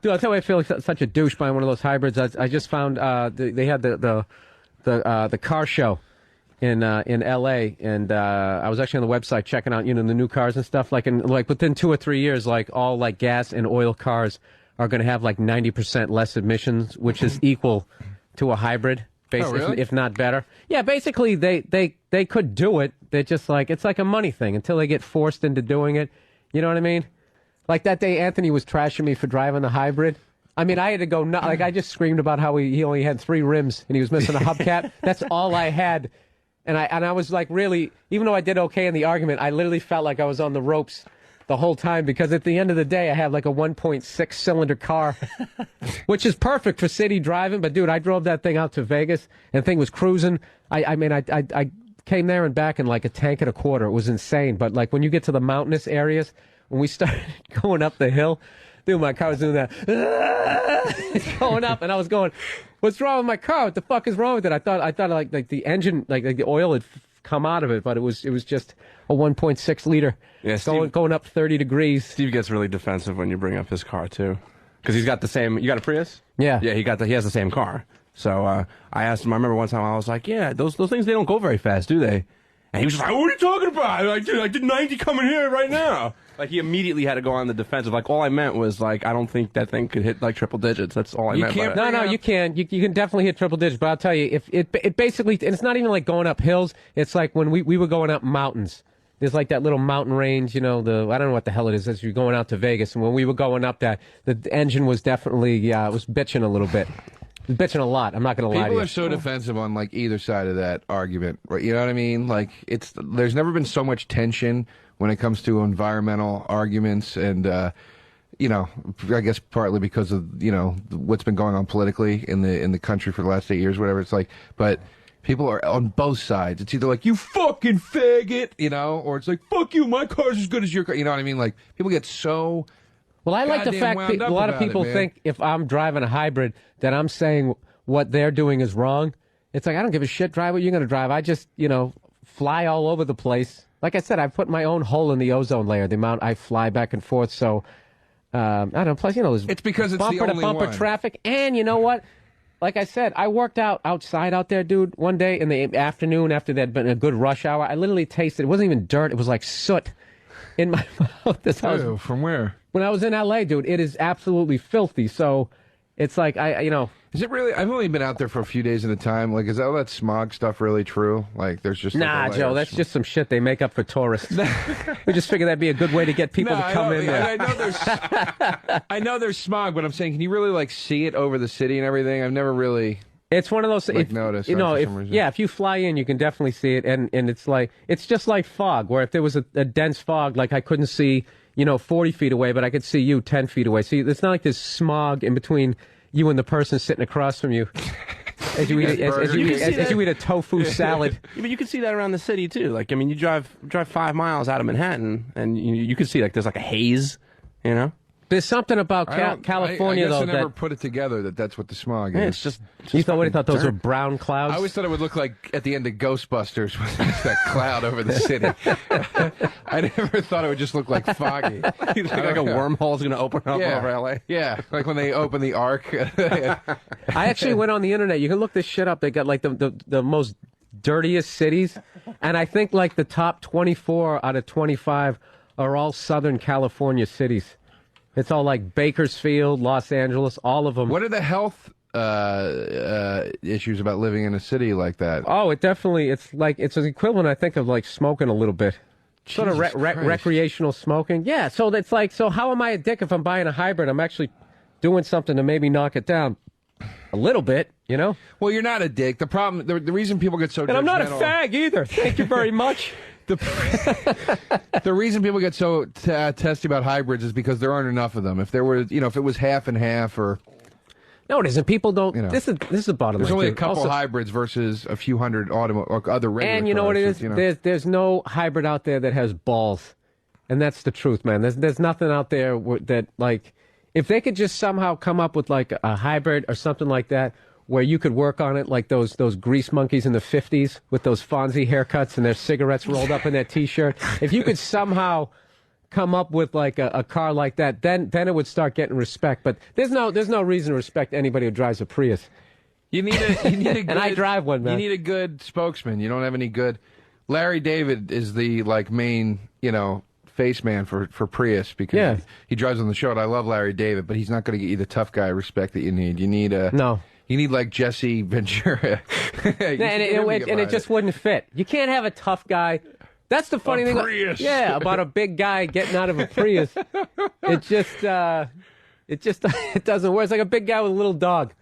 Dude, I'll tell you, I feel like such a douche buying one of those hybrids. I just found they had the car show in L.A. and I was actually on the website checking out the new cars and stuff. Like within 2 or 3 years, like all like gas and oil cars are going to have like 90% less emissions, which is equal to a hybrid, really? if not better. Yeah, basically they could do it. They're just like it's like a money thing until they get forced into doing it. You know what I mean? Like that day, Anthony was trashing me for driving the hybrid. I mean, I had to go like I just screamed about how he only had 3 rims and he was missing a hubcap. That's all I had, and I was like really, even though I did okay in the argument, I literally felt like I was on the ropes the whole time because at the end of the day, I had like a 1.6 cylinder car, which is perfect for city driving. But dude, I drove that thing out to Vegas and the thing was cruising. I mean, I came there and back in like a tank and a quarter. It was insane. But like when you get to the mountainous areas. When we started going up the hill, dude, my car was doing that. It's going up, and I was going, "What's wrong with my car? What the fuck is wrong with it?" I thought like the engine, like the oil had come out of it, but it was just a 1.6 liter. Yeah, Steve, going up 30 degrees. Steve gets really defensive when you bring up his car too, because he's got the same. You got a Prius? Yeah. Yeah, he has the same car. So I asked him. I remember one time I was like, "Yeah, those things they don't go very fast, do they?" And he was just like, "What are you talking about? I did 90 coming here right now." Like, he immediately had to go on the defensive. Like, all I meant was, like, I don't think that thing could hit, like, triple digits. That's all I meant by it. No, you can. You can definitely hit triple digits. But I'll tell you, if it basically, and it's not even like going up hills. It's like when we were going up mountains. There's like that little mountain range, I don't know what the hell it is as you're going out to Vegas. And when we were going up that, the engine was definitely, it was bitching a little bit. It was bitching a lot. I'm not going to lie to you. People are so defensive on, like, either side of that argument. Right? You know what I mean? Like, there's never been so much tension when it comes to environmental arguments and, I guess partly because of, what's been going on politically in the country for the last 8 years, whatever it's like. But people are on both sides. It's either like, you fucking faggot, or it's like, fuck you, my car's as good as your car. You know what I mean? Like, people get so... Well, I like the fact that a lot of people think if I'm driving a hybrid that I'm saying what they're doing is wrong. It's like, I don't give a shit, drive what you're going to drive. I just, fly all over the place. Like I said, I've put my own hole in the ozone layer, the amount I fly back and forth. So, I don't know. Plus, there's it's because it's bumper the to only bumper one. traffic. And you know what? Like I said, I worked outside out there, dude, one day in the afternoon after there'd been a good rush hour. I literally tasted, it wasn't even dirt. It was like soot in my mouth. From where? When I was in L.A., dude, it is absolutely filthy. So it's like, Is it really? I've only been out there for a few days at a time. Like, is all that smog stuff really true? Like, there's just... Nah, Joe, that's just some shit they make up for tourists. We just figured that'd be a good way to get people to come in there. I know there's smog, but I'm saying, can you really, like, see it over the city and everything? I've never really... It's one of those... noticed. If you fly in, you can definitely see it. And it's like... It's just like fog, where if there was a dense fog, like I couldn't see... 40 feet away, but I could see you 10 feet away. See, it's not like there's smog in between you and the person sitting across from you as you eat a tofu salad. Yeah, but you can see that around the city, too. Like, I mean, you drive 5 miles out of Manhattan, and you can see, like, there's like a haze, There's something about California, I guess though. I never put it together that's what the smog is. Yeah, it's just you thought those were brown clouds? I always thought it would look like at the end of Ghostbusters with that cloud over the city. I never thought it would just look like foggy. You think like a wormhole's going to open up over L.A.? Yeah, like when they open the Ark. I actually went on the internet. You can look this shit up. They got like the most dirtiest cities, and I think like the top 24 out of 25 are all Southern California cities. It's all like Bakersfield, Los Angeles, all of them. What are the health issues about living in a city like that? Oh, it's an equivalent, I think, of like smoking a little bit. Sort of recreational smoking. Yeah, so that's like, so how am I a dick if I'm buying a hybrid? I'm actually doing something to maybe knock it down a little bit, Well, you're not a dick. The problem, the reason people get so And I'm not a fag either. Thank you very much. The reason people get so testy about hybrids is because there aren't enough of them. If there were, if it was half and half, or no, it isn't. People don't. This is the bottom line. There's only a couple hybrids versus a few hundred or other regular. And you know what it is? There's no hybrid out there that has balls, and that's the truth, man. There's nothing out there that like, if they could just somehow come up with like a hybrid or something like that, where you could work on it like those grease monkeys in the 50s with those Fonzie haircuts and their cigarettes rolled up in their T-shirt. If you could somehow come up with like a car like that, then it would start getting respect. But there's no reason to respect anybody who drives a Prius. You need a good, And I drive one, man. You need a good spokesman. You don't have any good. Larry David is the like main, face man for Prius because he drives on the show. And I love Larry David, but he's not going to get you the tough guy respect that you need. You need no. You need like Jesse Ventura. And it just wouldn't fit. You can't have a tough guy. That's the funny thing. Prius. Yeah, about a big guy getting out of a Prius. It just it doesn't work. It's like a big guy with a little dog.